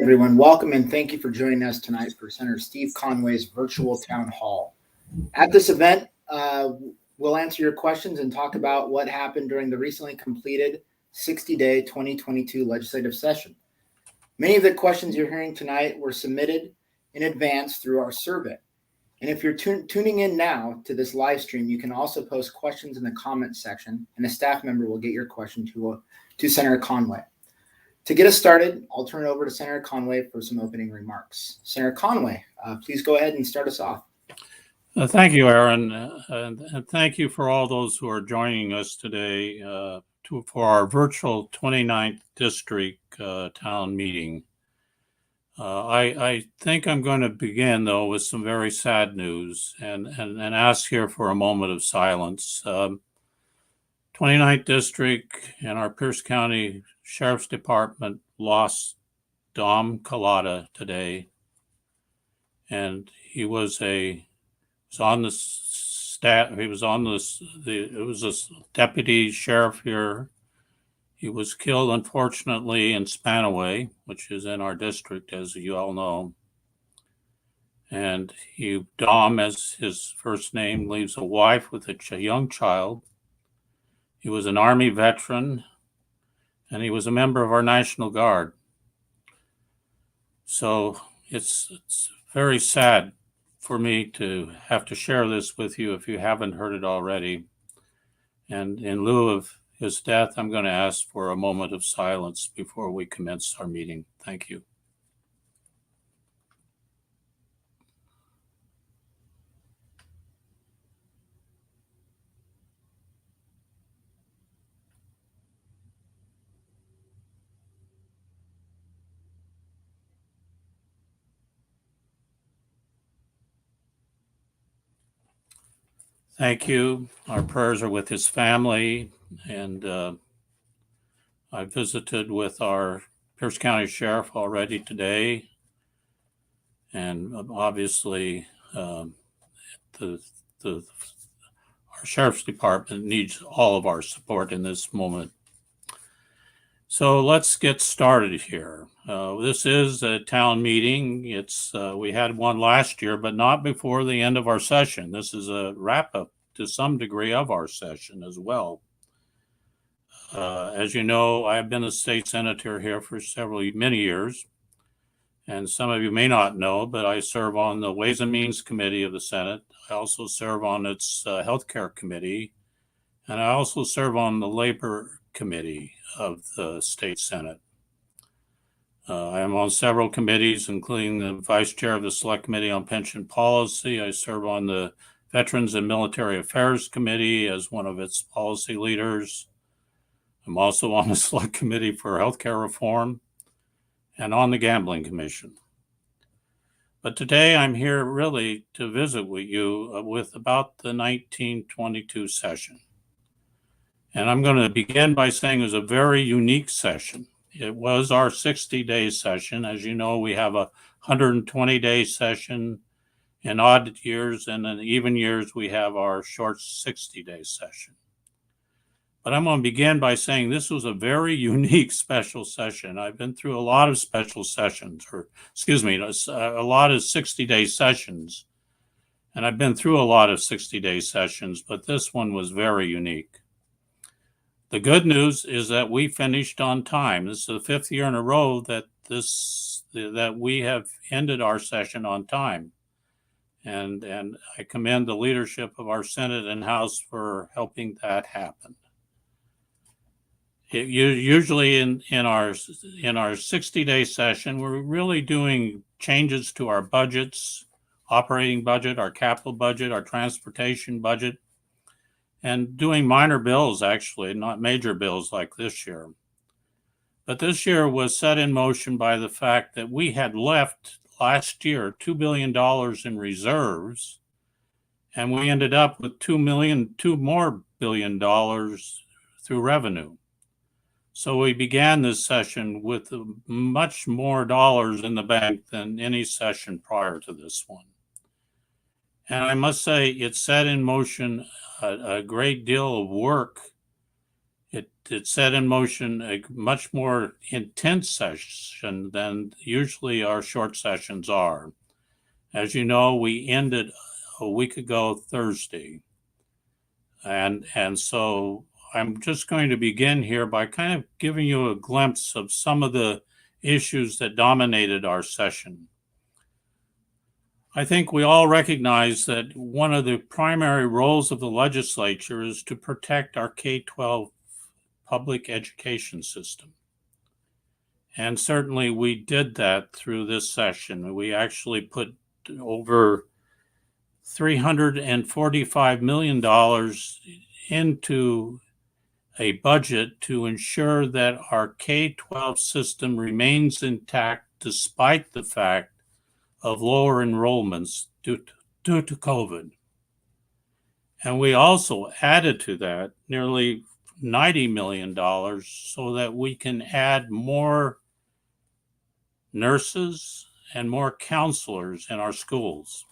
everyone. Welcome and thank you for joining us tonight for Senator Steve Conway's virtual town hall. At this event, we'll answer your questions and talk about what happened during the recently completed 60-day 2022 legislative session. Many of the questions you're hearing tonight were submitted in advance through our survey. And if you're tuning in now to this live stream, you can also post questions in the comments section, and a staff member will get your question to Senator Conway. To get us started, I'll turn it over to Senator Conway for some opening remarks. Senator Conway, please go ahead and start us off. Thank you, Aaron, and thank you for all those who are joining us today for our virtual 29th District Town Meeting. I think I'm going to begin, though, with some very sad news and ask here for a moment of silence. 29th District and our Pierce County Sheriff's Department lost Dom Collada today, and he was on the staff. He was on this. It was a deputy sheriff here. He was killed, unfortunately, in Spanaway, which is in our district, as you all know. And Dom, as his first name, leaves a wife with a young child. He was an Army veteran, and he was a member of our National Guard. So it's very sad for me to have to share this with you if you haven't heard it already. And in lieu of his death, I'm going to ask for a moment of silence before we commence our meeting. Thank you. Thank you. Our prayers are with his family, and I visited with our Pierce County Sheriff already today, and obviously our Sheriff's Department needs all of our support in this moment. So let's get started here. This is a town meeting. We had one last year, but not before the end of our session. This is a wrap-up to some degree of our session as well. As you know, I've been a state senator here for many years, and some of you may not know, but I serve on the Ways and Means Committee of the Senate. I also serve on its Healthcare Committee, and I also serve on the Labor Committee of the State Senate. I am on several committees, including the Vice Chair of the Select Committee on Pension Policy. I serve on the Veterans and Military Affairs Committee as one of its policy leaders. I'm also on the Select Committee for Healthcare Reform and on the Gambling Commission. But today I'm here really to visit with you with about the 1922 session. And I'm going to begin by saying it was a very unique session. It was our 60-day session. As you know, we have a 120-day session in odd years, and in even years, we have our short 60-day session. But I'm going to begin by saying this was a very unique special session. I've been through a lot of special sessions, a lot of 60-day sessions. And I've been through a lot of 60-day sessions, but this one was very unique. The good news is that we finished on time. This is the 5th year in a row that we have ended our session on time. And I commend the leadership of our Senate and House for helping that happen. Usually in our 60-day session, we're really doing changes to our budgets, operating budget, our capital budget, our transportation budget, and doing minor bills, actually, not major bills like this year. But this year was set in motion by the fact that we had left last year $2 billion in reserves, and we ended up with $2 more billion through revenue. So we began this session with much more dollars in the bank than any session prior to this one. And I must say, it set in motion a great deal of work It set in motion a much more intense session than usually our short sessions are. As you know, we ended a week ago Thursday. And so I'm just going to begin here by kind of giving you a glimpse of some of the issues that dominated our session. I think we all recognize that one of the primary roles of the legislature is to protect our K-12 public education system. And certainly we did that through this session. We actually put over $345 million into a budget to ensure that our K-12 system remains intact despite the fact of lower enrollments due to COVID. And we also added to that nearly $90 million so that we can add more nurses and more counselors in our schools.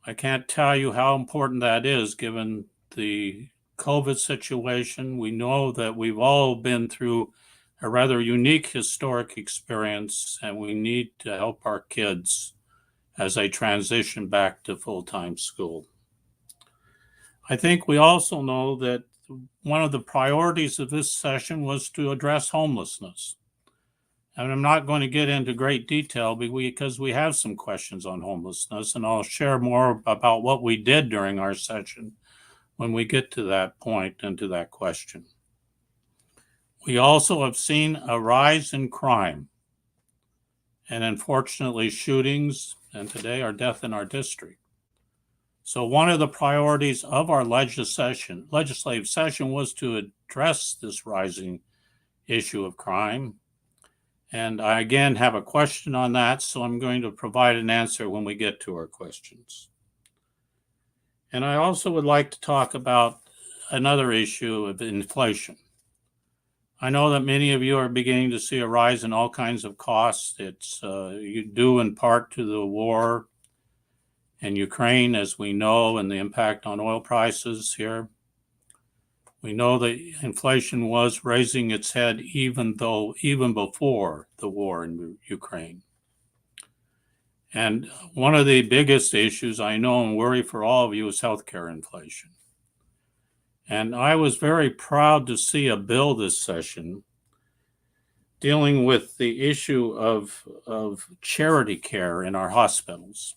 I can't tell you how important that is given the COVID situation. We know that we've all been through a rather unique historic experience, and we need to help our kids as they transition back to full-time school. I think we also know that one of the priorities of this session was to address homelessness. And I'm not going to get into great detail because we have some questions on homelessness, and I'll share more about what we did during our session when we get to that point and to that question. We also have seen a rise in crime and unfortunately shootings, and today our death in our district. So one of the priorities of our legislative session was to address this rising issue of crime. And I again have a question on that, so I'm going to provide an answer when we get to our questions. And I also would like to talk about another issue of inflation. I know that many of you are beginning to see a rise in all kinds of costs. It's due in part to the war in Ukraine, as we know, and the impact on oil prices here. We know that inflation was raising its head even before the war in Ukraine. And one of the biggest issues I know and worry for all of you is healthcare inflation. And I was very proud to see a bill this session dealing with the issue of charity care in our hospitals.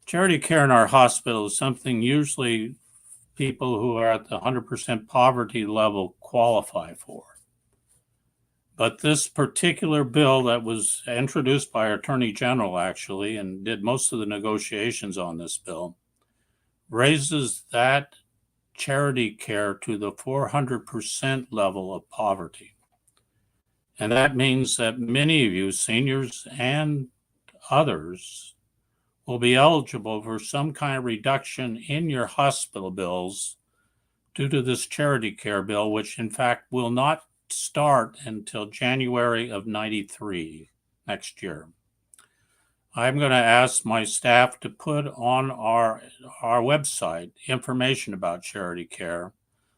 Charity care in our hospital is something usually people who are at the 100% poverty level qualify for. But this particular bill that was introduced by our Attorney General actually, and did most of the negotiations on this bill, raises that charity care to the 400% level of poverty. And that means that many of you, seniors and others, will be eligible for some kind of reduction in your hospital bills due to this charity care bill, which in fact will not start until January of '93, next year. I'm going to ask my staff to put on our website information about charity care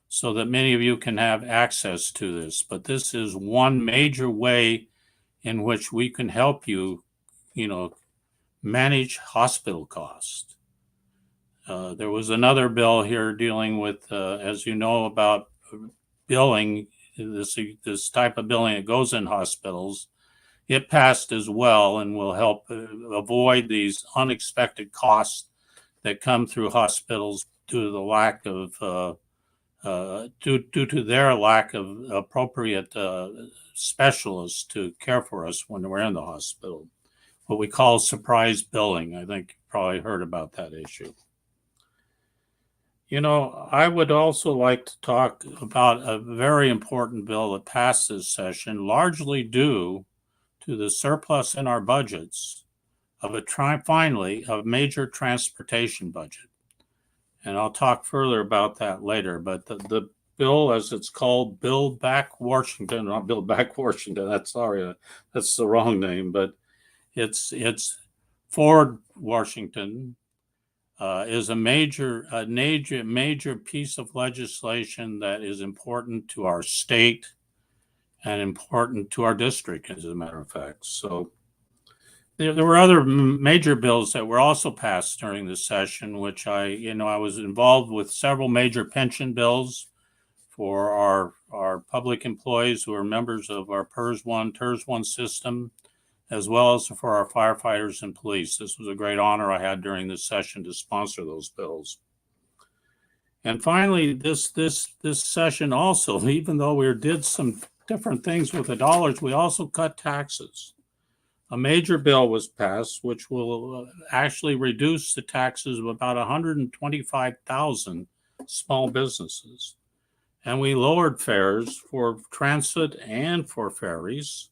so that many of you can have access to this. But this is one major way in which we can help you, manage hospital costs. There was another bill here dealing with, as you know, about billing, this type of billing that goes in hospitals. It passed as well and will help avoid these unexpected costs that come through hospitals due to the lack of due to their lack of appropriate specialists to care for us when we're in the hospital. What we call surprise billing. I think you probably heard about that issue. I would also like to talk about a very important bill that passed this session, largely due to the surplus in our budgets of finally a major transportation budget. And I'll talk further about that later, but the bill, as it's called, Build Back Washington, not Build Back Washington, that's the wrong name, but it's Ford Washington is a major piece of legislation that is important to our state and important to our district, as a matter of fact. So there were other major bills that were also passed during this session, which I was involved with several major pension bills for our public employees who are members of our PERS 1, TERS 1 system, as well as for our firefighters and police. This was a great honor I had during this session to sponsor those bills. And finally, this session also, even though we did some different things with the dollars, we also cut taxes. A major bill was passed, which will actually reduce the taxes of about 125,000 small businesses. And we lowered fares for transit and for ferries.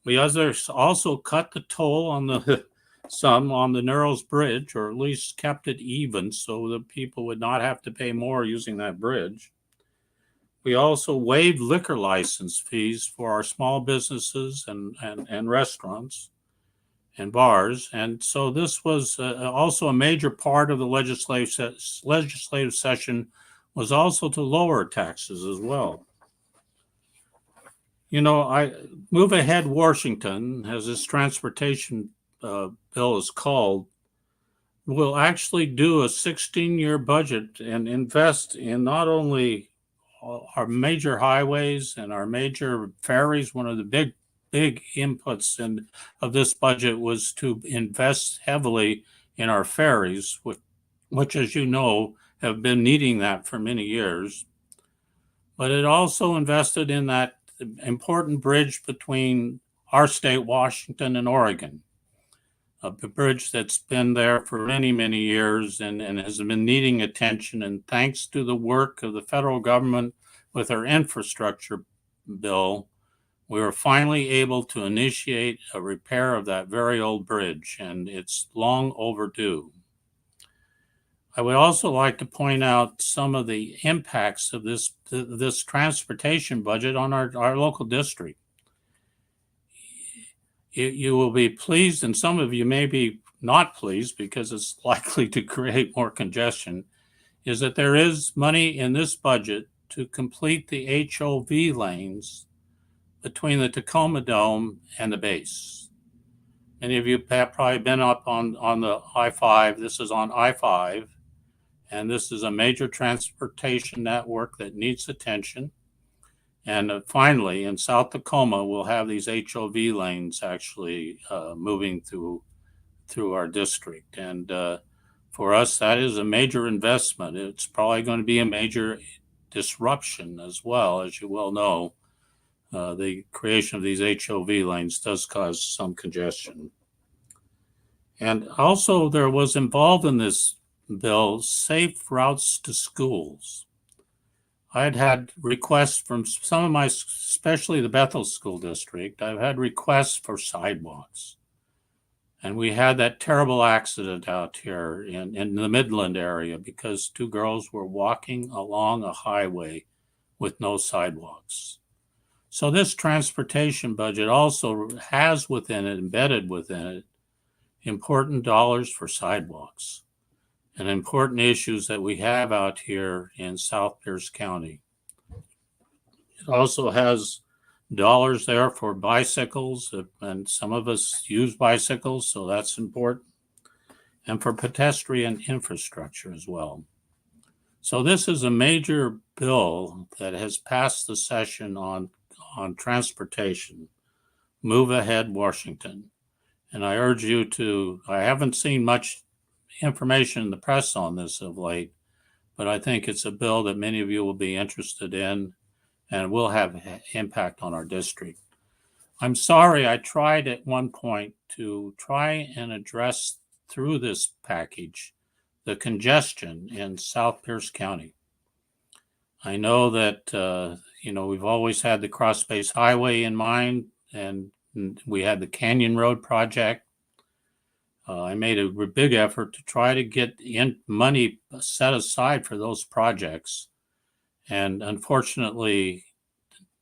We also cut the toll on the Narrows Bridge, or at least kept it even so that people would not have to pay more using that bridge. We also waived liquor license fees for our small businesses and restaurants and bars. And so this was also a major part of the legislative session, was also to lower taxes as well. Move Ahead Washington, as this transportation bill is called, will actually do a 16-year budget and invest in not only our major highways and our major ferries. One of the big inputs of this budget was to invest heavily in our ferries, which, as you know, have been needing that for many years. But it also invested in that important bridge between our state, Washington, and Oregon, a bridge that's been there for many, many years and has been needing attention. And thanks to the work of the federal government with our infrastructure bill, we were finally able to initiate a repair of that very old bridge, and it's long overdue. I would also like to point out some of the impacts of this transportation budget on our local district. You will be pleased, and some of you may be not pleased because it's likely to create more congestion, is that there is money in this budget to complete the HOV lanes between the Tacoma Dome and the base. Many of you have probably been up on the I-5. This is on I-5. And this is a major transportation network that needs attention. And finally, in South Tacoma, we'll have these HOV lanes actually moving through our district. And for us, that is a major investment. It's probably going to be a major disruption as well. As you well know, the creation of these HOV lanes does cause some congestion. And also there was involved in this bill safe routes to schools. I had requests from some of especially the Bethel School District. I've had requests for sidewalks. And we had that terrible accident out here in the Midland area because two girls were walking along a highway with no sidewalks. So this transportation budget also has embedded within it, important dollars for sidewalks and important issues that we have out here in South Pierce County. It also has dollars there for bicycles, and some of us use bicycles, so that's important, and for pedestrian infrastructure as well. So this is a major bill that has passed the session on transportation. Move Ahead Washington. And I urge you I haven't seen much information in the press on this of late, but I think it's a bill that many of you will be interested in and will have impact on our district. I'm sorry, I tried at one point to try and address through this package the congestion in South Pierce County. I know that, we've always had the Cross Space Highway in mind, and we had the Canyon Road project. I made a big effort to try to get money set aside for those projects. And unfortunately,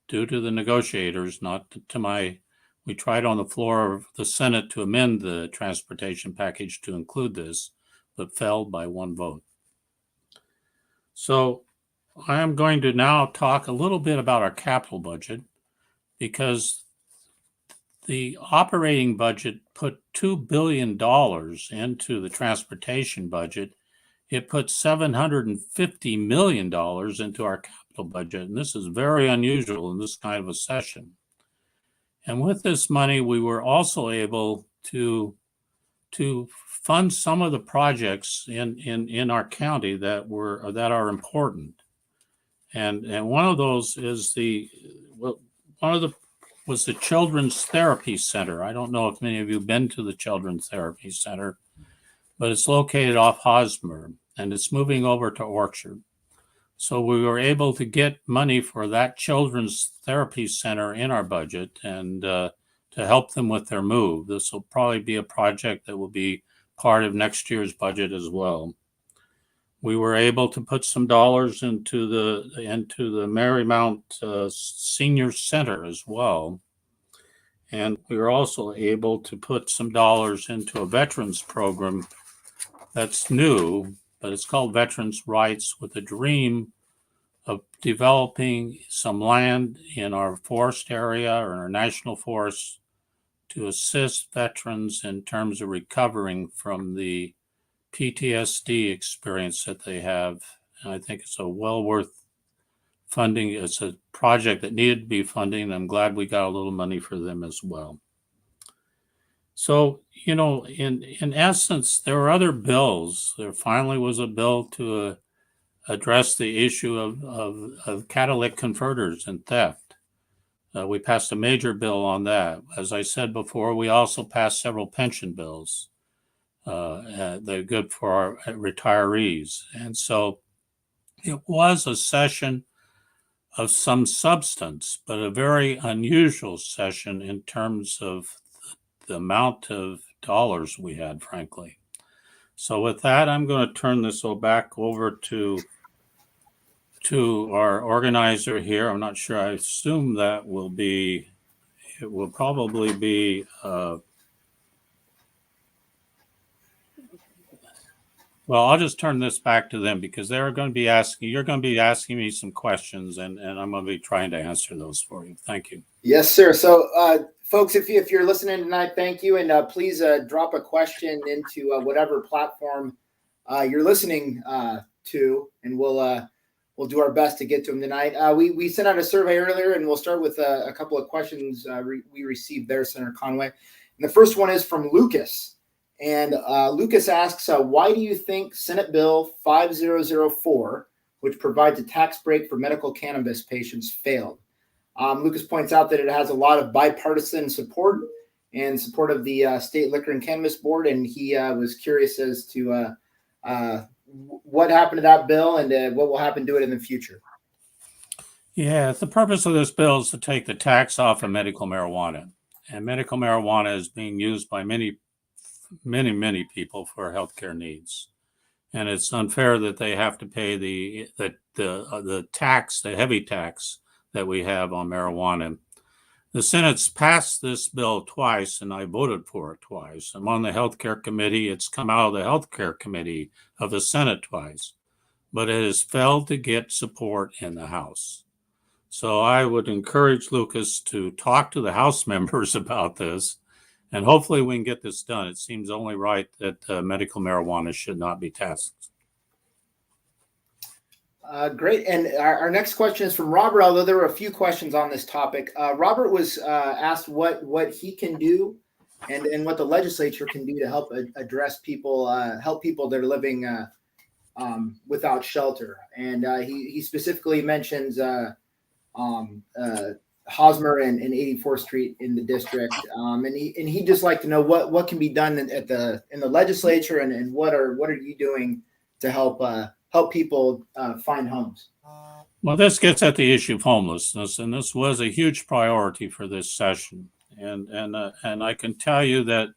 due to the negotiators, we tried on the floor of the Senate to amend the transportation package to include this, but failed by 1 vote. So I am going to now talk a little bit about our capital budget, because the operating budget put $2 billion into the transportation budget. It put $750 million into our capital budget, and this is very unusual in this kind of a session. And with this money, we were also able to fund some of the projects in our county that are important. And one of those is was the Children's Therapy Center. I don't know if many of you have been to the Children's Therapy Center, but it's located off Hosmer, and it's moving over to Orchard. So we were able to get money for that Children's Therapy Center in our budget, and to help them with their move. This will probably be a project that will be part of next year's budget as well. We were able to put some dollars into the Marymount Senior Center as well. And we were also able to put some dollars into a veterans program that's new, but it's called Veterans Rights, with a dream of developing some land in our forest area or our national forest to assist veterans in terms of recovering from the PTSD experience that they have. And I think it's a well worth funding. It's a project that needed to be funding, and I'm glad we got a little money for them as well. So, in essence, there were other bills. There finally was a bill to address the issue of catalytic converters and theft. We passed a major bill on that. As I said before, we also passed several pension bills. They're good for our retirees. And so it was a session of some substance, but a very unusual session in terms of the amount of dollars we had, frankly. So with that, I'm going to turn this back over to our organizer here. I'm not sure. I assume it will probably be, well, I'll just turn this back to them, because you're going to be asking me some questions, and I'm going to be trying to answer those for you. Thank you. Yes, sir. So, folks, if you're listening tonight, thank you. And please drop a question into whatever platform you're listening to, and we'll do our best to get to them tonight. We sent out a survey earlier, and we'll start with a couple of questions we received there, Senator Conway. And the first one is from Lucas. And Lucas asks, why do you think Senate Bill 5004, which provides a tax break for medical cannabis patients, failed? Lucas points out that it has a lot of bipartisan support and support of the State Liquor and Cannabis Board, and he was curious as to what happened to that bill and what will happen to it in the future. Yeah, the purpose of this bill is to take the tax off of medical marijuana. And medical marijuana is being used by many people for healthcare needs. And it's unfair that they have to pay the tax, the heavy tax that we have on marijuana. The Senate's passed this bill twice, and I voted for it twice. I'm on the healthcare committee. It's come out of the healthcare committee of the Senate twice, but it has failed to get support in the House. So I would encourage Lucas to talk to the House members about this, and hopefully we can get this done. It seems only right that medical marijuana should not be taxed. Great. And our next question is from Robert, although there were a few questions on this topic. Robert was asked what he can do and what the legislature can do to help address people, help people that are living without shelter. And he specifically mentions Hosmer and 84th Street in the district. And he'd just like to know what can be done in the legislature, and what are you doing to help people find homes? Well, this gets at the issue of homelessness, and this was a huge priority for this session. And I can tell you that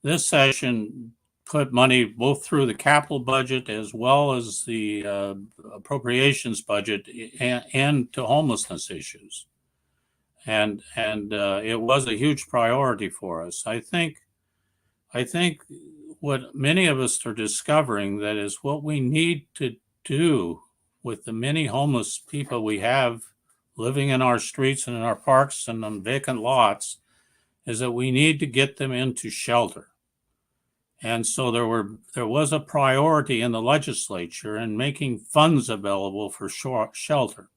this session put money both through the capital budget as well as the appropriations budget and to homelessness issues. And it was a huge priority for us. I think what many of us are discovering, that is what we need to do with the many homeless people we have living in our streets and in our parks and on vacant lots, is that we need to get them into shelter. And so there was a priority in the legislature in making funds available for shelter.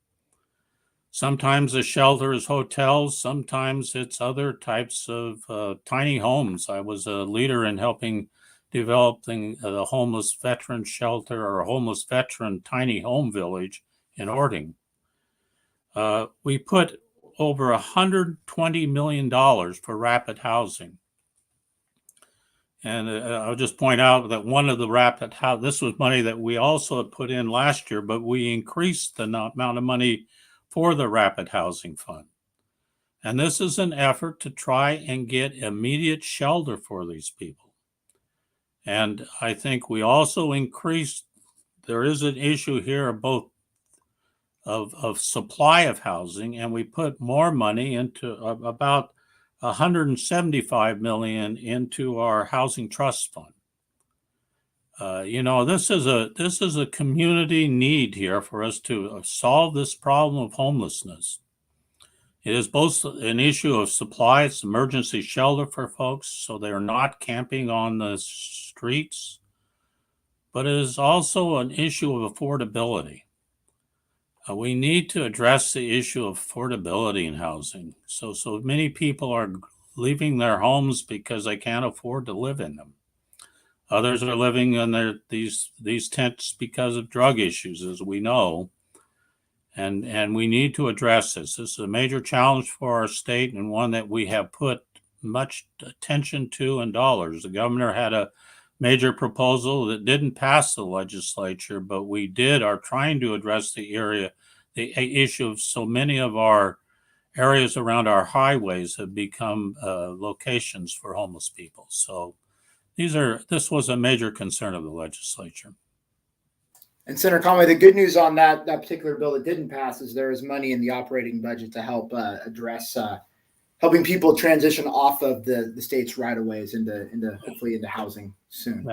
Sometimes the shelter is hotels, sometimes it's other types of tiny homes. I was a leader in helping developing the homeless veteran shelter, or a homeless veteran tiny home village in Orting. We put over $120 million for rapid housing. And I'll just point out that one of the rapid house, this was money that we also had put in last year, but we increased the amount of money for the rapid housing fund. And this is an effort to try and get immediate shelter for these people. And I think we also increased, there is an issue here of both of supply of housing, and we put more money into about $175 million into our housing trust fund. This is a community need here for us to solve this problem of homelessness. It is both an issue of supply, it's emergency shelter for folks so they're not camping on the streets, but it is also an issue of affordability. We need to address the issue of affordability in housing. So many people are leaving their homes because they can't afford to live in them. Others are living in these tents because of drug issues, as we know. And we need to address this. This is a major challenge for our state, and one that we have put much attention to and dollars. The governor had a major proposal that didn't pass the legislature, but we are trying to address the issue of so many of our areas around our highways have become locations for homeless people. So this was a major concern of the legislature. And Senator Conway, the good news on that particular bill that didn't pass is there is money in the operating budget to help address helping people transition off of the state's right-of-ways into hopefully into housing soon.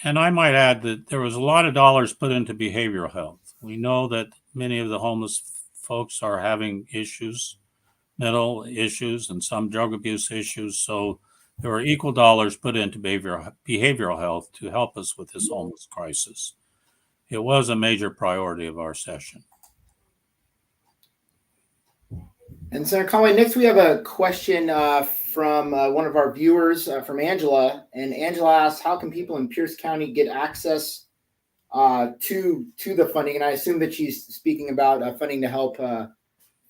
And I might add that there was a lot of dollars put into behavioral health. We know that many of the homeless folks are having issues, mental issues, and some drug abuse issues. So there were equal dollars put into behavioral health to help us with this homeless crisis. It was a major priority of our session. And Senator Conway, next we have a question from one of our viewers, from Angela. And Angela asks, how can people in Pierce County get access to the funding? And I assume that she's speaking about funding to help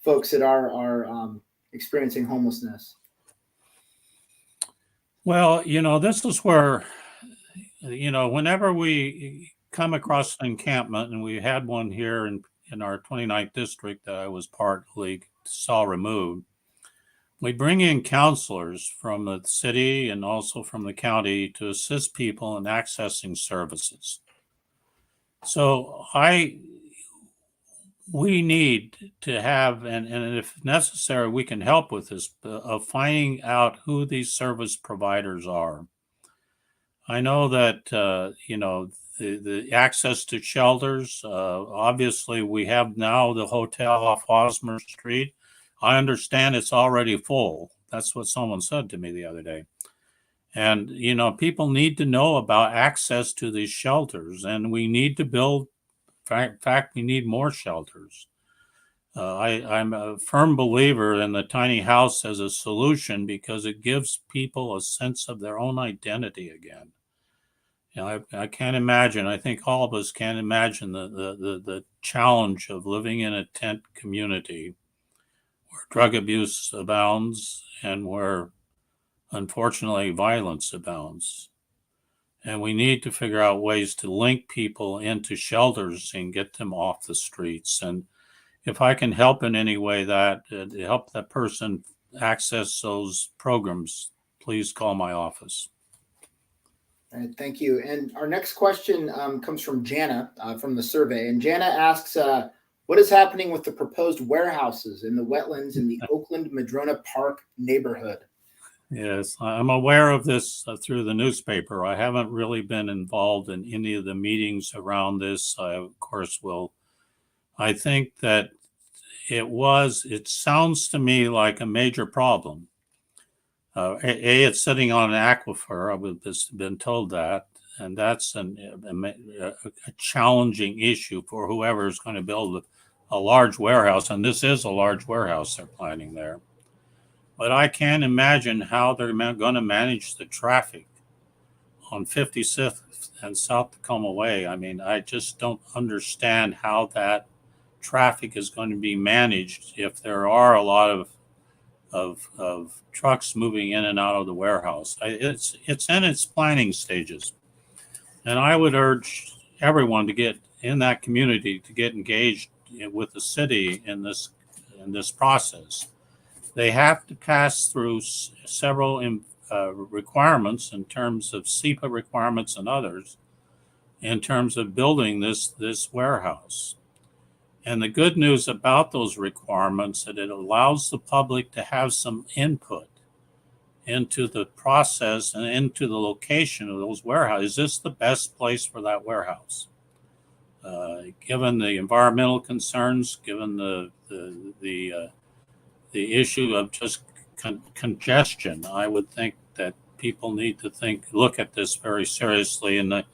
folks that are experiencing homelessness. Well, this is where, whenever we come across an encampment, and we had one here in our 29th district that I was partly saw removed, we bring in counselors from the city and also from the county to assist people in accessing services. So we need to have, and if necessary, we can help with this, of finding out who these service providers are. I know that, the access to shelters, obviously we have now the hotel off Hosmer Street. I understand it's already full. That's what someone said to me the other day. And, people need to know about access to these shelters, and we need to build, in fact, we need more shelters. I'm a firm believer in the tiny house as a solution because it gives people a sense of their own identity again. I can't imagine, I think all of us can't imagine the challenge of living in a tent community where drug abuse abounds and where, unfortunately, violence abounds. And we need to figure out ways to link people into shelters and get them off the streets. And if I can help in any way to help that person access those programs, please call my office. All right, thank you. And our next question comes from Jana from the survey. And Jana asks, what is happening with the proposed warehouses in the wetlands in the Oakland Madrona Park neighborhood? Yes, I'm aware of this through the newspaper. I haven't really been involved in any of the meetings around this. I, of course, will. I think that it sounds to me like a major problem. It's sitting on an aquifer. I've just been told that, and that's a challenging issue for whoever is going to build a large warehouse. And this is a large warehouse they're planning there. But I can't imagine how they're going to manage the traffic on 56th and South Tacoma Way. I mean, I just don't understand how that traffic is going to be managed if there are a lot of trucks moving in and out of the warehouse. It's in its planning stages, and I would urge everyone to get in that community to get engaged with the city in this process. They have to pass through several requirements in terms of SEPA requirements and others in terms of building this warehouse. And the good news about those requirements is that it allows the public to have some input into the process and into the location of those warehouses. Is this the best place for that warehouse? Given the environmental concerns, given the issue of just congestion, I would think that people need to look at this very seriously. And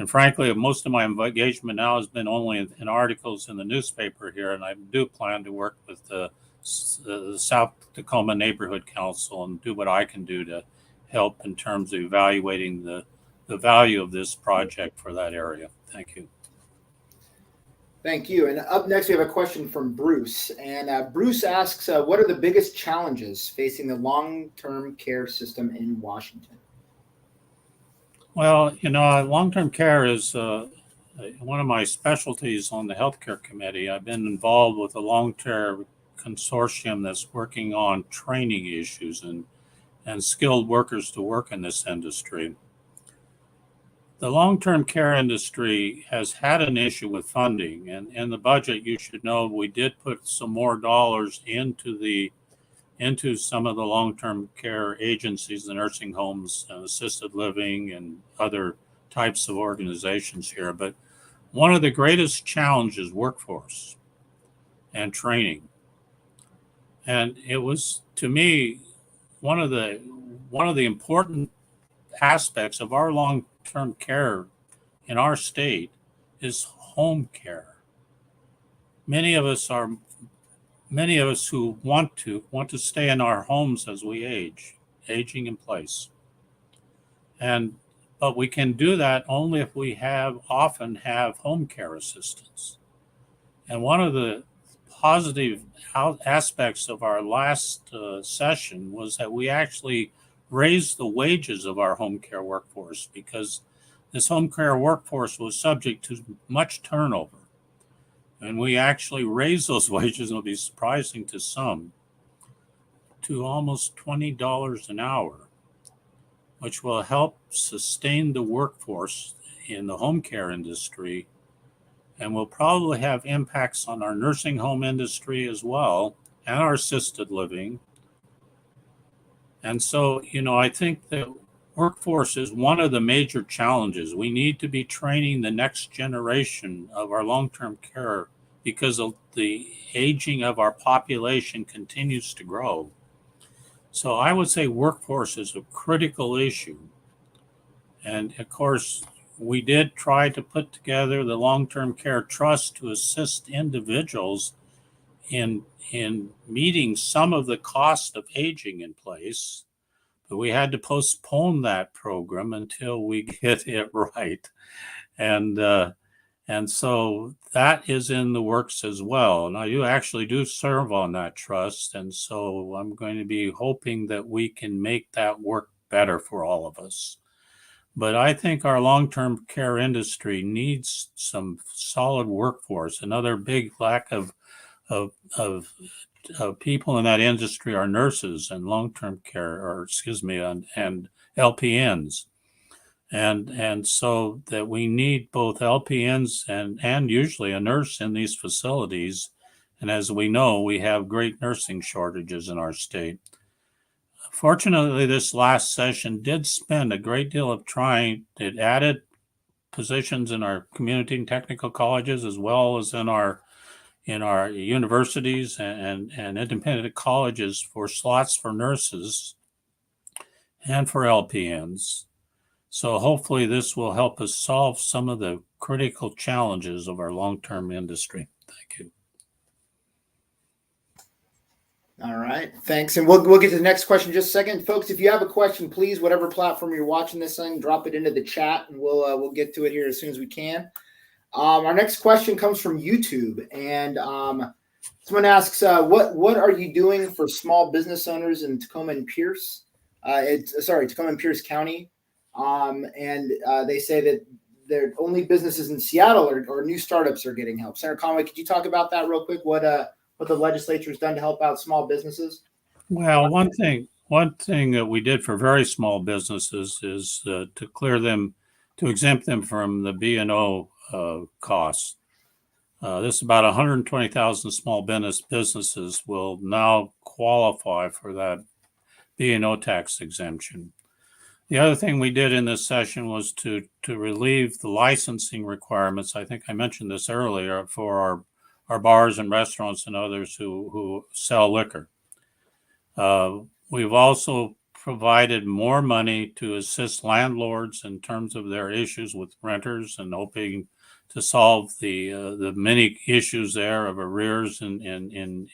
frankly, most of my engagement now has been only in articles in the newspaper here, and I do plan to work with the South Tacoma Neighborhood Council and do what I can do to help in terms of evaluating the value of this project for that area. Thank you. Thank you. And up next, we have a question from Bruce. And Bruce asks, what are the biggest challenges facing the long-term care system in Washington? Well, long-term care is one of my specialties on the healthcare committee. I've been involved with a long-term consortium that's working on training issues and skilled workers to work in this industry. The long-term care industry has had an issue with funding, and in the budget, you should know we did put some more dollars into some of the long-term care agencies, the nursing homes, assisted living, and other types of organizations here. But one of the greatest challenges is workforce and training. And it was, to me, one of the important aspects of our long-term care in our state is home care. Many of us who want to stay in our homes as we aging in place. But we can do that only if we often have home care assistance. And one of the positive aspects of our last session was that we actually raised the wages of our home care workforce, because this home care workforce was subject to much turnover. And we actually raised those wages, and it'll be surprising to some, to almost $20 an hour, which will help sustain the workforce in the home care industry, and will probably have impacts on our nursing home industry as well, and our assisted living. And so, I think that workforce is one of the major challenges. We need to be training the next generation of our long-term care, because of the aging of our population continues to grow. So I would say workforce is a critical issue. And of course, we did try to put together the long-term care trust to assist individuals in meeting some of the cost of aging in place, but we had to postpone that program until we get it right. And so that is in the works as well. Now, you actually do serve on that trust, and so I'm going to be hoping that we can make that work better for all of us. But I think our long-term care industry needs some solid workforce. Another big lack of people in that industry are nurses and long-term care, and LPNs. And so that we need both LPNs and usually a nurse in these facilities. And as we know, we have great nursing shortages in our state. fortunately, this last session did spend a great deal of trying. It added positions in our community and technical colleges as well as in our universities and independent colleges for slots for nurses and for LPNs. So hopefully this will help us solve some of the critical challenges of our long-term industry. Thank you. All right, thanks. And we'll get to the next question in just a second. Folks, if you have a question, please, whatever platform you're watching this on, drop it into the chat and we'll get to it here as soon as we can. Our next question comes from YouTube, and someone asks, what are you doing for small business owners in Tacoma and Pierce? Tacoma and Pierce County. And they say that they're only businesses in Seattle or new startups are getting help. Senator Conway, could you talk about that real quick? What the legislature's done to help out small businesses? Well, one thing that we did for very small businesses is to exempt them from the B&O costs. This is about 120,000 small businesses will now qualify for that B&O tax exemption. The other thing we did in this session was to relieve the licensing requirements. I think I mentioned this earlier for our bars and restaurants and others who sell liquor. We've also provided more money to assist landlords in terms of their issues with renters and hoping to solve the many issues there of arrears in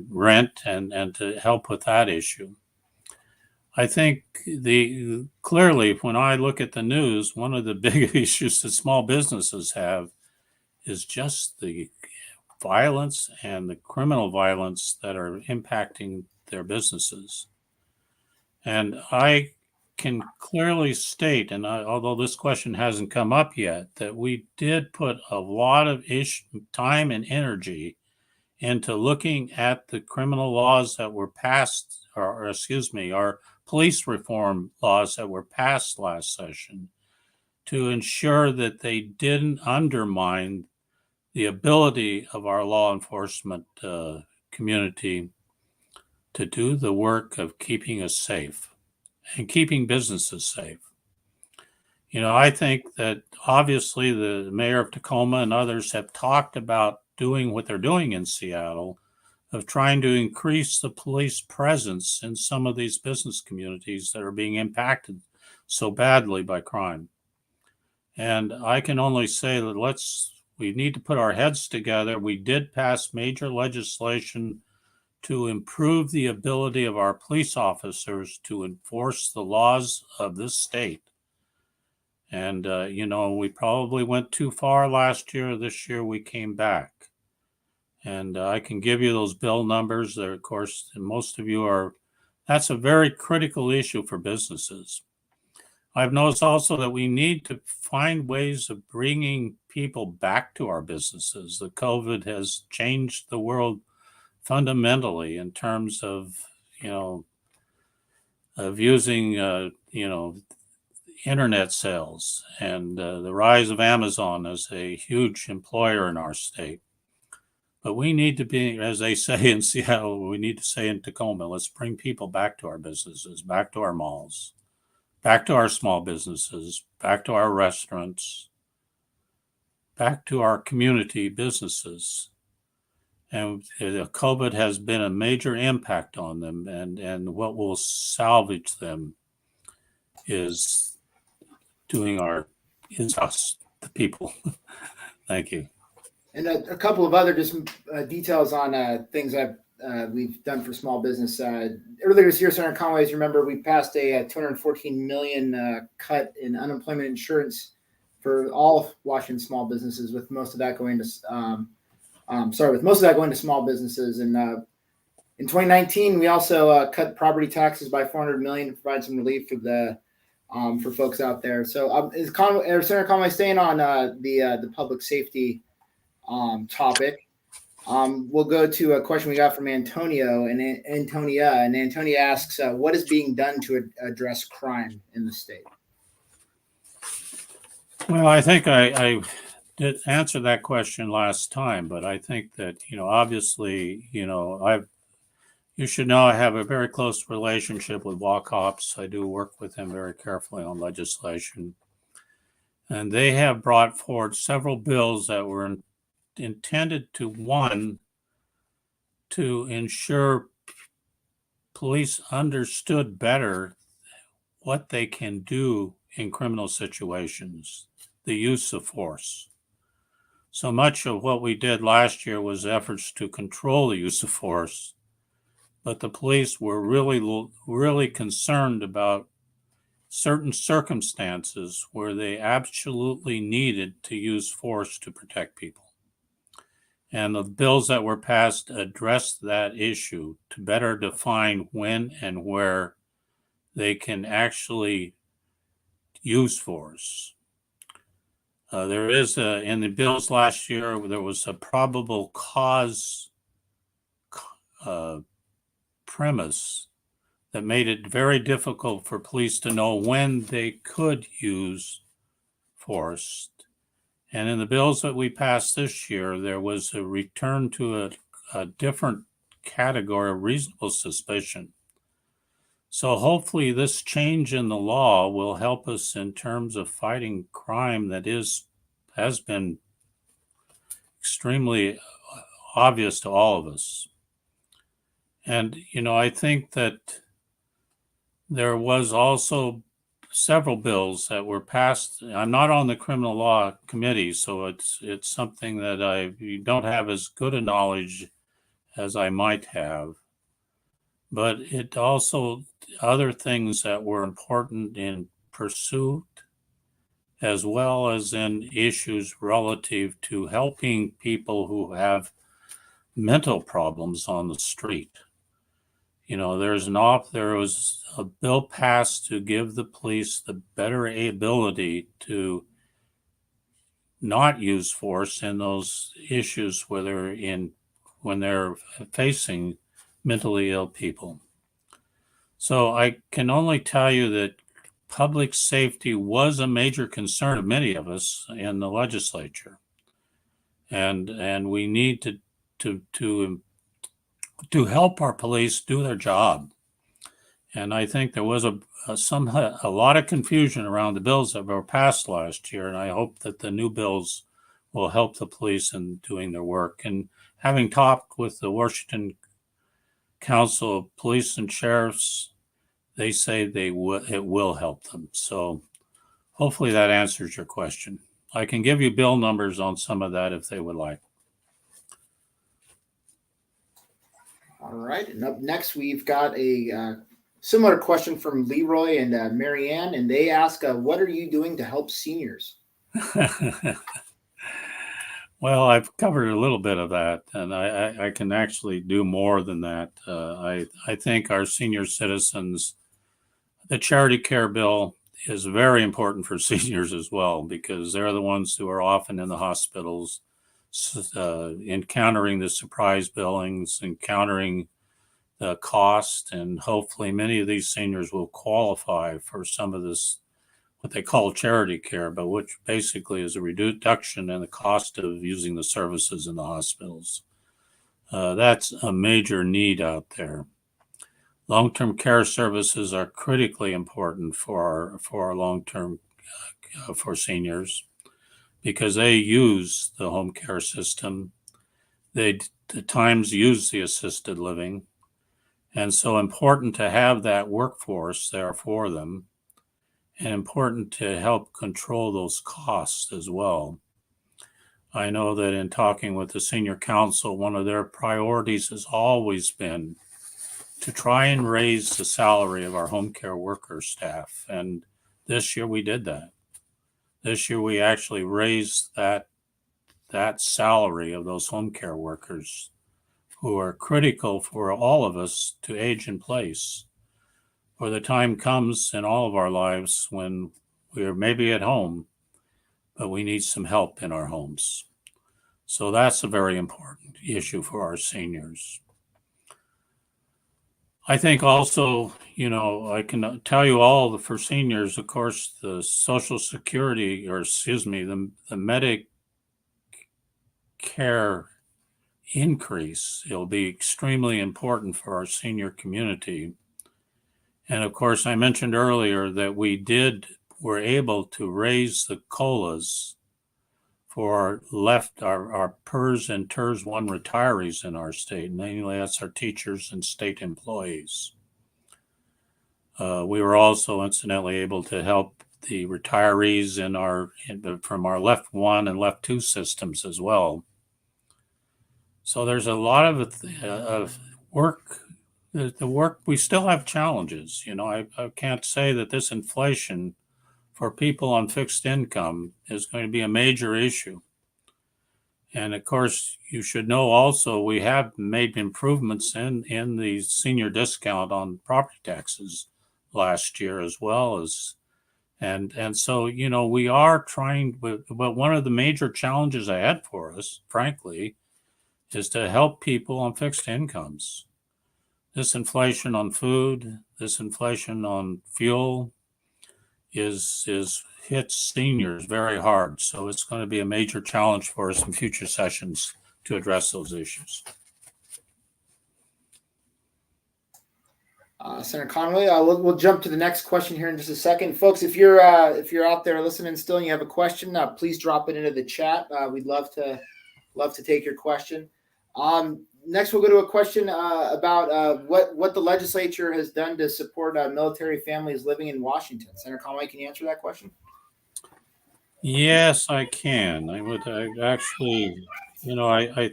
rent and to help with that issue. I think clearly when I look at the news, one of the big issues that small businesses have is just the violence and the criminal violence that are impacting their businesses. And I can clearly state, and although this question hasn't come up yet, that we did put a lot of time and energy into looking at the criminal laws that were passed, our police reform laws that were passed last session, to ensure that they didn't undermine the ability of our law enforcement community to do the work of keeping us safe and keeping businesses safe. I think that obviously the mayor of Tacoma and others have talked about doing what they're doing in Seattle, of trying to increase the police presence in some of these business communities that are being impacted so badly by crime. And I can only say that we need to put our heads together. We did pass major legislation to improve the ability of our police officers to enforce the laws of this state. And, we probably went too far last year. This year we came back. And I can give you those bill numbers. Of course, most of you that's a very critical issue for businesses. I've noticed also that we need to find ways of bringing people back to our businesses. The COVID has changed the world fundamentally in terms of using, internet sales and the rise of Amazon as a huge employer in our state. But we need to be, as they say in Seattle, we need to say in Tacoma, let's bring people back to our businesses, back to our malls, back to our small businesses, back to our restaurants, back to our community businesses. And COVID has been a major impact on them, and what will salvage them is us, the people. Thank you. And a couple of other details on things we've done for small business. Earlier this year, Senator Conway, as you remember, we passed a $214 million cut in unemployment insurance for all Washington small businesses, with most of that going to small businesses. And in 2019, we also cut property taxes by $400 million to provide some relief for folks out there. So is Senator Conway staying on the public safety topic? We'll go to a question we got from Antonia, and Antonia asks, what is being done to address crime in the state? Well, I think I did answer that question last time, but I think that, obviously, You should know I have a very close relationship with Walk Hops. I do work with them very carefully on legislation. And they have brought forward several bills that were intended to, one, to ensure police understood better what they can do in criminal situations, the use of force. So much of what we did last year was efforts to control the use of force, but the police were really concerned about certain circumstances where they absolutely needed to use force to protect people. And the bills that were passed addressed that issue to better define when and where they can actually use force. There is in the bills last year, there was a probable cause premise that made it very difficult for police to know when they could use force. And in the bills that we passed this year, there was a return to a different category of reasonable suspicion. So hopefully this change in the law will help us in terms of fighting crime that has been extremely obvious to all of us. And, I think that there was also several bills that were passed. I'm not on the criminal law committee, so it's something that I don't have as good a knowledge as I might have. But it also other things that were important in pursuit, as well as in issues relative to helping people who have mental problems on the street. There was a bill passed to give the police the better ability to not use force in those issues when they're facing mentally ill people. So I can only tell you that public safety was a major concern of many of us in the legislature, and we need to help our police do their job. And I think there was a lot of confusion around the bills that were passed last year, and I hope that the new bills will help the police in doing their work. And having talked with the Washington Council of Police and Sheriffs, they say it will help them. So hopefully that answers your question. I can give you bill numbers on some of that if they would like. All right. And up next, we've got a similar question from Leroy and Marianne, and they ask, what are you doing to help seniors? Well, I've covered a little bit of that, and I can actually do more than that. I think our senior citizens, the charity care bill is very important for seniors as well, because they're the ones who are often in the hospitals, encountering the surprise billings, encountering the cost, and hopefully many of these seniors will qualify for some of this, what they call charity care, but which basically is a reduction in the cost of using the services in the hospitals. That's a major need out there. Long-term care services are critically important for our long-term for seniors, because they use the home care system. They at times use the assisted living. And so important to have that workforce there for them, and important to help control those costs as well. I know that in talking with the senior council, one of their priorities has always been to try and raise the salary of our home care worker staff. And this year we did that. This year we actually raised that salary of those home care workers, who are critical for all of us to age in place. For the time comes in all of our lives when we are maybe at home, but we need some help in our homes. So that's a very important issue for our seniors. I think also, I can tell you all for seniors, of course, the Social Security, the Medicare increase. It'll be extremely important for our senior community. And of course, I mentioned earlier that were able to raise the COLAs for our PERS and TERS 1 retirees in our state, mainly that's our teachers and state employees. We were also incidentally able to help the retirees from our Left 1 and Left 2 systems as well. So there's a lot of work. The work, we still have challenges. I can't say that this inflation for people on fixed income is going to be a major issue. And of course, you should know also we have made improvements in the senior discount on property taxes last year as well as, and so, we are trying, but one of the major challenges ahead for us, frankly, is to help people on fixed incomes. This inflation on food, this inflation on fuel hits seniors very hard. So it's going to be a major challenge for us in future sessions to address those issues. Senator Conway, we'll jump to the next question here in just a second, folks. If you're out there listening still and you have a question, please drop it into the chat. We'd love to take your question. Next, we'll go to a question about what the legislature has done to support military families living in Washington. Senator Conway, can you answer that question? Yes, I can. I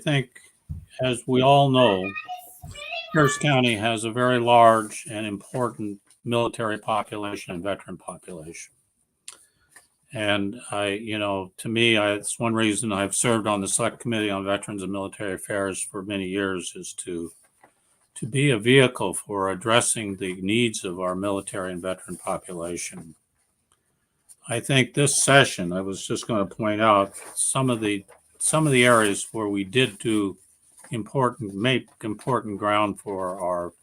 think, as we all know, Pierce County has a very large and important military population and veteran population. And to me, it's one reason I've served on the Select Committee on Veterans and Military Affairs for many years, is to be a vehicle for addressing the needs of our military and veteran population. I think this session, I was just going to point out some of the areas where we did make important ground for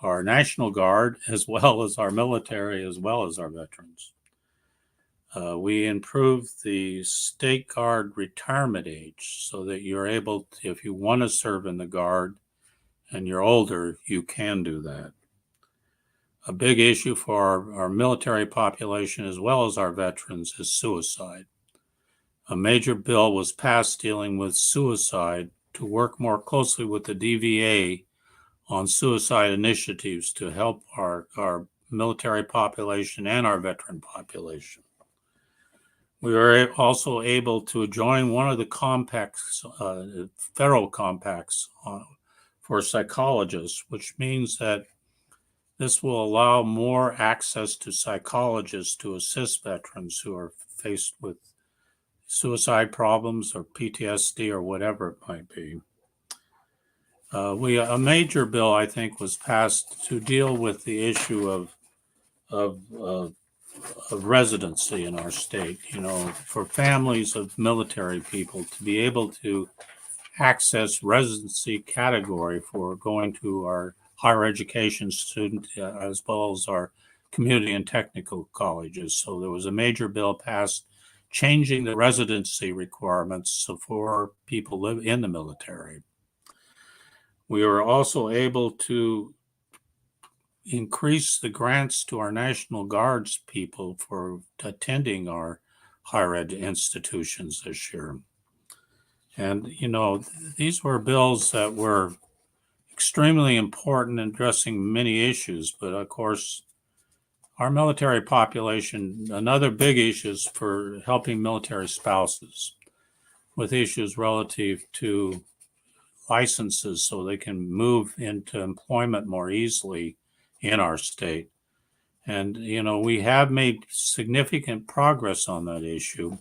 our National Guard, as well as our military, as well as our veterans. We improved the State Guard retirement age so that you're able to, if you want to serve in the Guard and you're older, you can do that. A big issue for our military population, as well as our veterans, is suicide. A major bill was passed dealing with suicide to work more closely with the DVA on suicide initiatives to help our military population and our veteran population. We were also able to join one of the compacts, federal compacts for psychologists, which means that this will allow more access to psychologists to assist veterans who are faced with suicide problems or PTSD or whatever it might be. A major bill, I think, was passed to deal with the issue of residency in our state, for families of military people to be able to access residency category for going to our higher education student, as well as our community and technical colleges. So there was a major bill passed changing the residency requirements for people who live in the military. We were also able to increase the grants to our National Guards people for attending our higher ed institutions this year. And, these were bills that were extremely important in addressing many issues. But of course, our military population, another big issue is for helping military spouses with issues relative to licenses so they can move into employment more easily in our state. And, we have made significant progress on that issue,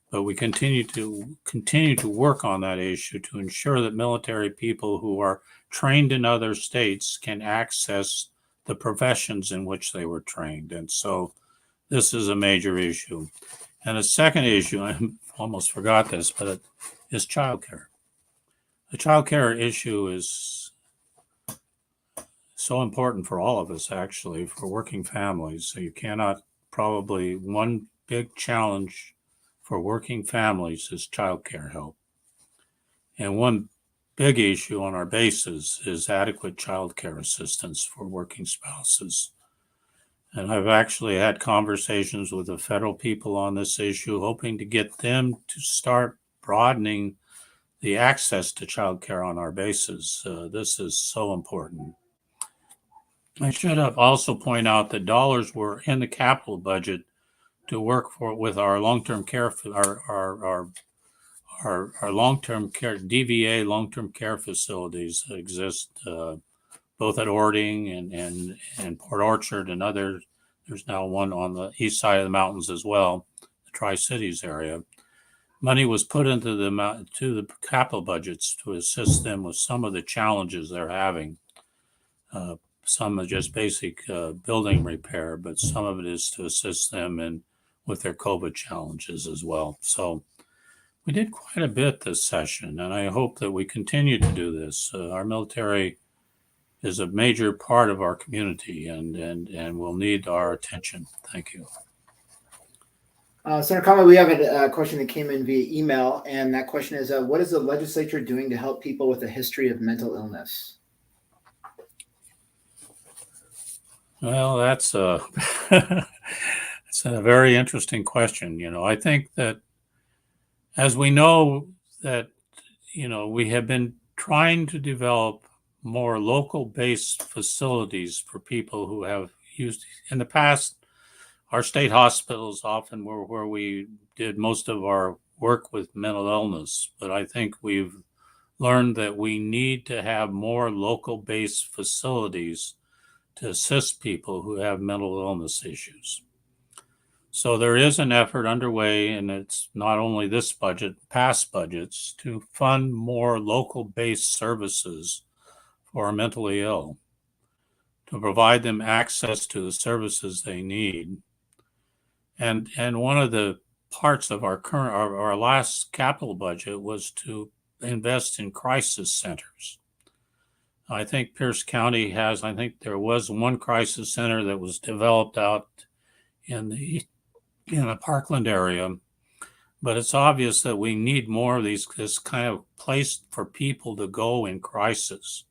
but we continue to work on that issue to ensure that military people who are trained in other states can access the professions in which they were trained. And so this is a major issue. And a second issue, I almost forgot this, but is childcare. The childcare issue is so important for all of us, actually, for working families. So you cannot, probably one big challenge for working families is childcare help. And one big issue on our bases is adequate child care assistance for working spouses. And I've actually had conversations with the federal people on this issue, hoping to get them to start broadening the access to child care on our bases. This is so important. I should have also point out that dollars were in the capital budget to work for with our long-term care, our long-term care DVA long-term care facilities that exist both at Ording and Port Orchard and other. There's now one on the east side of the mountains as well, the Tri-Cities area. Money was put into the capital budgets to assist them with some of the challenges they're having. Some are just basic building repair, but some of it is to assist them with their COVID challenges as well. So we did quite a bit this session, and I hope that we continue to do this. Our military is a major part of our community and will need our attention. Thank you. Senator Conway, we have a question that came in via email, and that question is, what is the legislature doing to help people with a history of mental illness? Well, that's a very interesting question. I think that as we know that, we have been trying to develop more local-based facilities for people who have used in the past. Our state hospitals often were where we did most of our work with mental illness, but I think we've learned that we need to have more local-based facilities to assist people who have mental illness issues. So there is an effort underway, and it's not only this budget, past budgets, to fund more local-based services for our mentally ill, to provide them access to the services they need. And one of the parts of our last capital budget was to invest in crisis centers. I think Pierce County there was one crisis center that was developed out in the Parkland area, but it's obvious that we need more of this kind of place for people to go in crisis.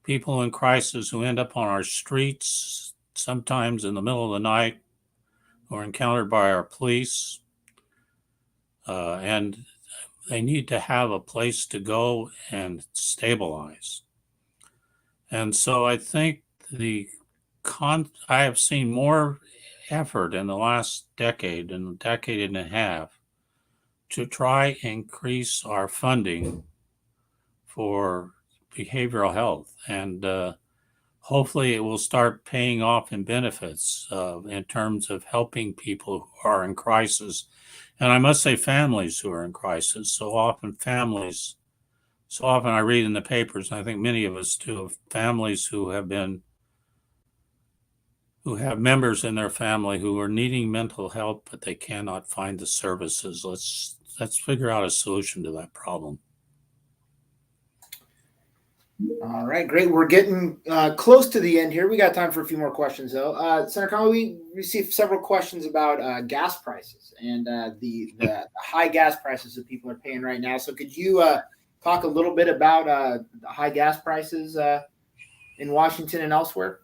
People in crisis who end up on our streets, sometimes in the middle of the night, or encountered by our police, and they need to have a place to go and stabilize. And so I think I have seen more effort in the last decade and a decade and a half to try and increase our funding for behavioral health, and hopefully it will start paying off in benefits in terms of helping people who are in crisis. And I must say families who are in crisis. So often I read in the papers, and I think many of us do, of families who have members in their family who are needing mental help, but they cannot find the services. Let's figure out a solution to that problem. All right, great. We're getting close to the end here. We got time for a few more questions, though. Senator Conway, we received several questions about gas prices and the high gas prices that people are paying right now. So could you talk a little bit about the high gas prices in Washington and elsewhere?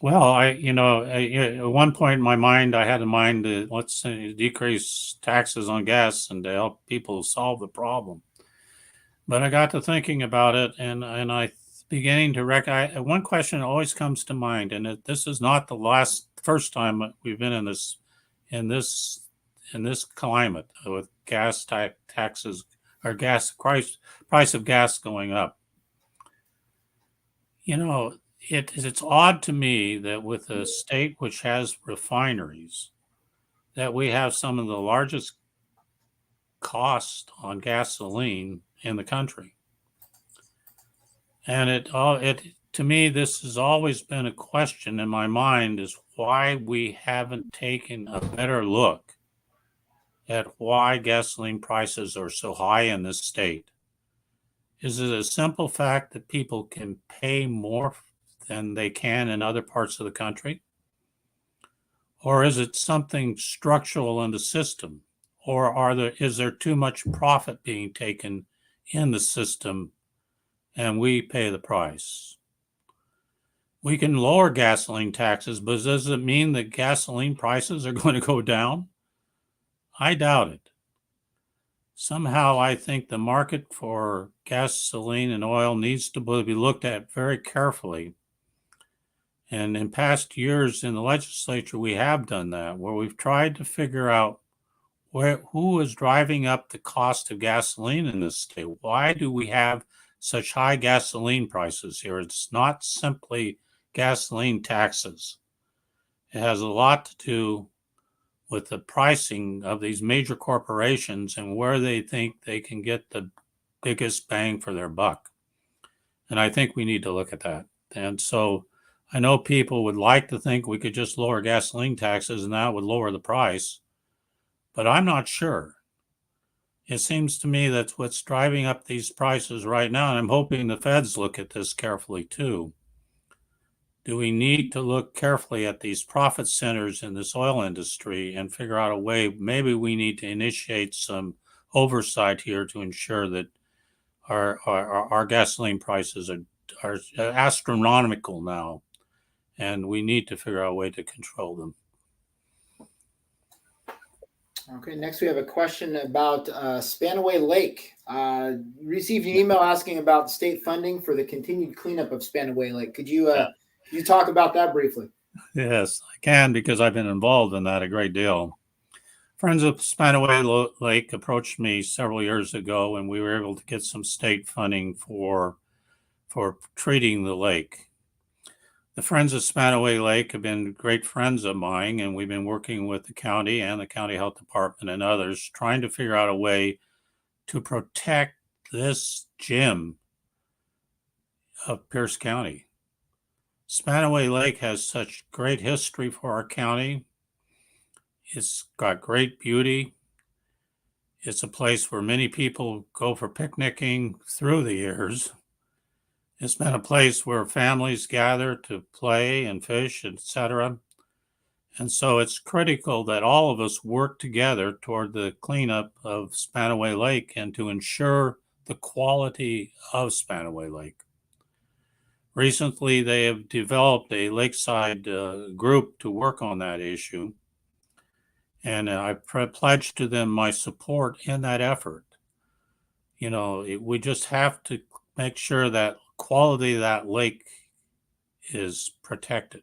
Well, at one point in my mind, I had in mind to let's decrease taxes on gas and to help people solve the problem. But I got to thinking about it, and I beginning to one question always comes to mind, and this is not the first time we've been in this climate with gas taxes or gas price of gas going up. It's odd to me that with a state which has refineries, that we have some of the largest cost on gasoline in the country. And to me, this has always been a question in my mind, is why we haven't taken a better look at why gasoline prices are so high in this state. Is it a simple fact that people can pay more than they can in other parts of the country? Or is it something structural in the system? Or is there too much profit being taken in the system and we pay the price. We can lower gasoline taxes, but does it mean that gasoline prices are going to go down? I doubt it. Somehow I think the market for gasoline and oil needs to be looked at very carefully. And in past years in the legislature, we have done that, where we've tried to figure out who is driving up the cost of gasoline in this state. Why do we have such high gasoline prices here? It's not simply gasoline taxes. It has a lot to do with the pricing of these major corporations and where they think they can get the biggest bang for their buck. And I think we need to look at that. And so I know people would like to think we could just lower gasoline taxes and that would lower the price, but I'm not sure. It seems to me that's what's driving up these prices right now, and I'm hoping the feds look at this carefully too. Do we need to look carefully at these profit centers in this oil industry and figure out a way? Maybe we need to initiate some oversight here to ensure that our gasoline prices are astronomical now, and we need to figure out a way to control them. Okay, next we have a question about Spanaway Lake. Received an email asking about state funding for the continued cleanup of Spanaway Lake. Could you talk about that briefly? Yes, I can, because I've been involved in that a great deal. Friends of Spanaway Lake approached me several years ago, and we were able to get some state funding for treating the lake. The Friends of Spanaway Lake have been great friends of mine, and we've been working with the county and the county health department and others, trying to figure out a way to protect this gem of Pierce County. Spanaway Lake has such great history for our county. It's got great beauty. It's a place where many people go for picnicking through the years. It's been a place where families gather to play and fish, etc. And so it's critical that all of us work together toward the cleanup of Spanaway Lake and to ensure the quality of Spanaway Lake. Recently, they have developed a lakeside group to work on that issue, and I pledged to them my support in that effort. You know, we just have to make sure that quality of that lake is protected.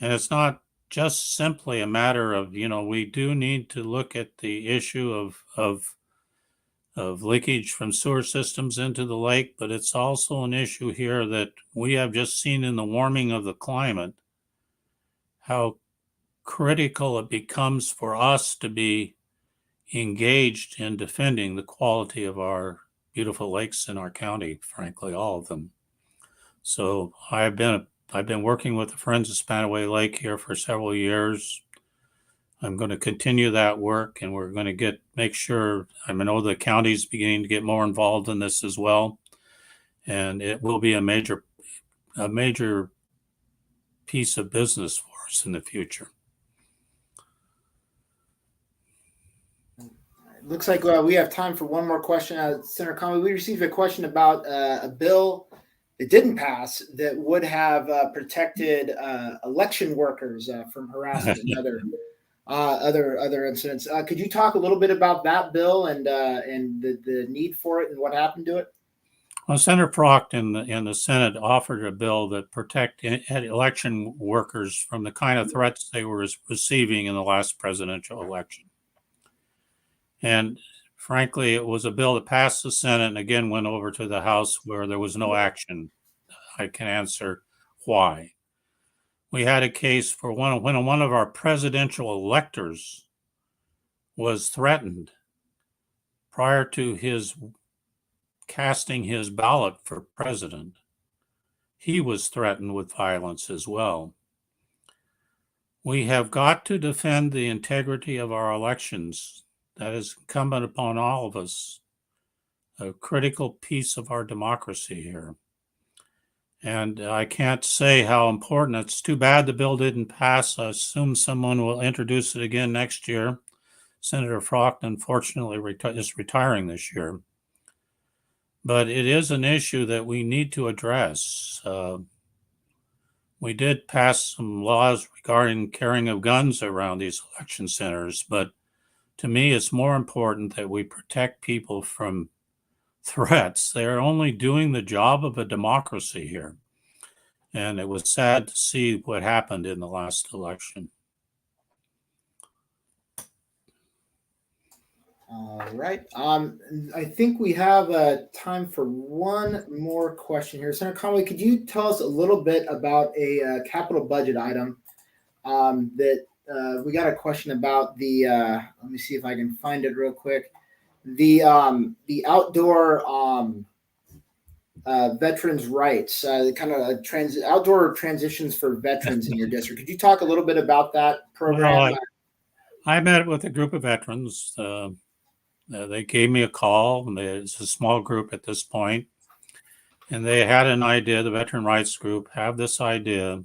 And it's not just simply a matter of, we do need to look at the issue of leakage from sewer systems into the lake, but it's also an issue here that we have just seen in the warming of the climate, how critical it becomes for us to be engaged in defending the quality of our beautiful lakes in our county, frankly, all of them. So I've been working with the Friends of Spanaway Lake here for several years. I'm going to continue that work, and we're going to make sure, I know the county's beginning to get more involved in this as well, and it will be a major piece of business for us in the future. Looks like we have time for one more question. Senator Conway, we received a question about a bill that didn't pass that would have protected election workers from harassment and other incidents. Could you talk a little bit about that bill and the need for it and what happened to it? Well, Senator Procht in the Senate offered a bill that protect election workers from the kind of threats they were receiving in the last presidential election. And frankly, it was a bill that passed the Senate and again went over to the House where there was no action. I can answer why. We had a case for when one of our presidential electors was threatened prior to his casting his ballot for president. He was threatened with violence as well. We have got to defend the integrity of our elections. That is incumbent upon all of us, a critical piece of our democracy here. And I can't say how important. It's too bad the bill didn't pass. I assume someone will introduce it again next year. Senator Procht, unfortunately, is retiring this year. but it is an issue that we need to address. We did pass some laws regarding carrying of guns around these election centers, but to me, it's more important that we protect people from threats. They're only doing the job of a democracy here. And it was sad to see what happened in the last election. All right. I think we have time for one more question here. Senator Conway, could you tell us a little bit about a capital budget item that we got a question about the, let me see if I can find it real quick. The outdoor veterans rights, kind of outdoor transitions for veterans in your district. Could you talk a little bit about that program? Well, I met with a group of veterans. They gave me a call, and it's a small group at this point, and they had an idea. The Veteran Rights Group have this idea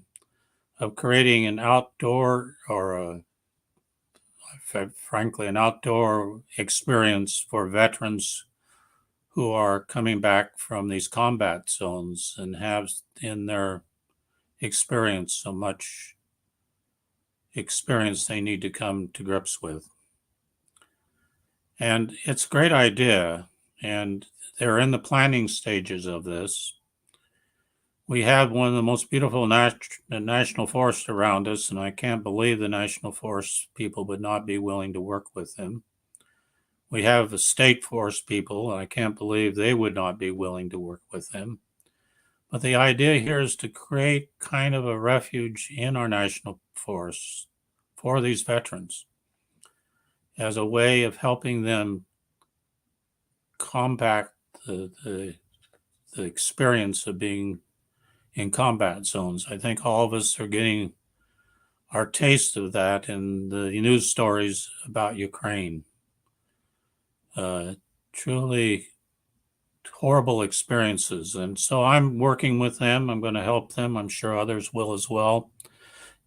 of creating an outdoor, or frankly, an outdoor experience for veterans who are coming back from these combat zones and have in their experience so much experience they need to come to grips with. And it's a great idea, and they're in the planning stages of this. We have one of the most beautiful national forests around us, and I can't believe the national forest people would not be willing to work with them. We have the state forest people, and I can't believe they would not be willing to work with them. But the idea here is to create kind of a refuge in our national forests for these veterans as a way of helping them combat the experience of being in combat zones. I think all of us are getting our taste of that in the news stories about Ukraine. Truly horrible experiences. And so I'm working with them. I'm going to help them. I'm sure others will as well,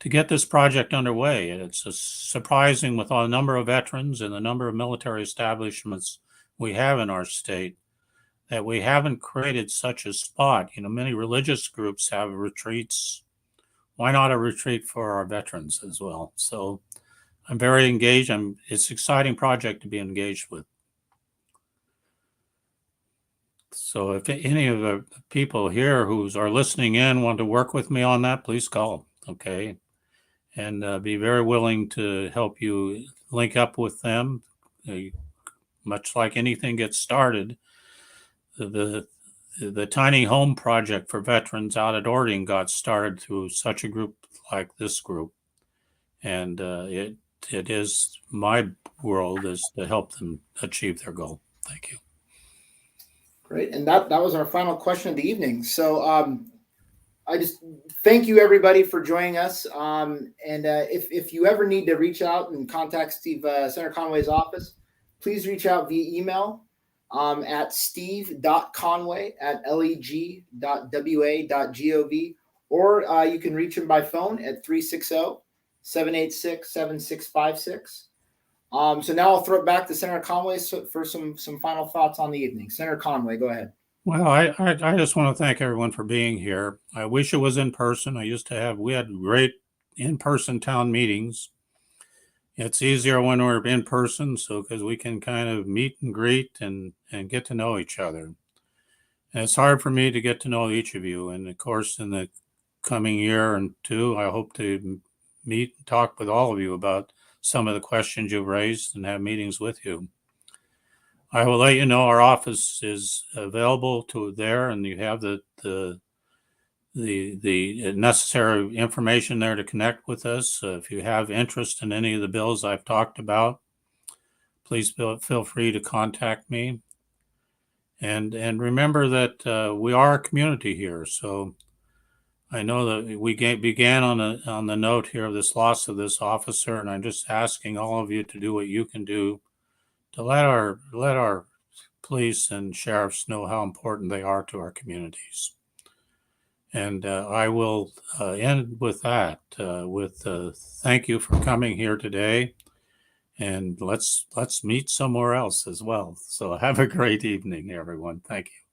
to get this project underway. And it's surprising with the number of veterans and the number of military establishments we have in our state that we haven't created such a spot. You know, many religious groups have retreats. Why not a retreat for our veterans as well? So I'm very engaged. It's an exciting project to be engaged with. So if any of the people here who are listening in want to work with me on that, please call, okay? And be very willing to help you link up with them. Much like anything gets started, the tiny home project for veterans out at Ording got started through such a group like this group. And it is my world is to help them achieve their goal. Thank you. Great. And that was our final question of the evening. So I just thank you, everybody, for joining us. And if you ever need to reach out and contact Senator Conway's office, please reach out via email at steve.conway@leg.wa.gov, or you can reach him by phone at 360-786-7656. So now I'll throw it back to Senator Conway for some final thoughts on the evening. Senator Conway, go ahead. Well, I just want to thank everyone for being here. I wish it was in person. We had great in-person town meetings. It's easier when we're in person, so because we can kind of meet and greet and get to know each other. And it's hard for me to get to know each of you. And of course, in the coming year and two, I hope to meet and talk with all of you about some of the questions you've raised and have meetings with you. I will let you know our office is available to there, and you have the necessary information there to connect with us. If you have interest in any of the bills I've talked about, please feel free to contact me. And remember that we are a community here. So I know that we began on the note here of this loss of this officer, and I'm just asking all of you to do what you can do to let our police and sheriffs know how important they are to our communities. And I will end with that. Thank you for coming here today, and let's meet somewhere else as well. So have a great evening, everyone. Thank you.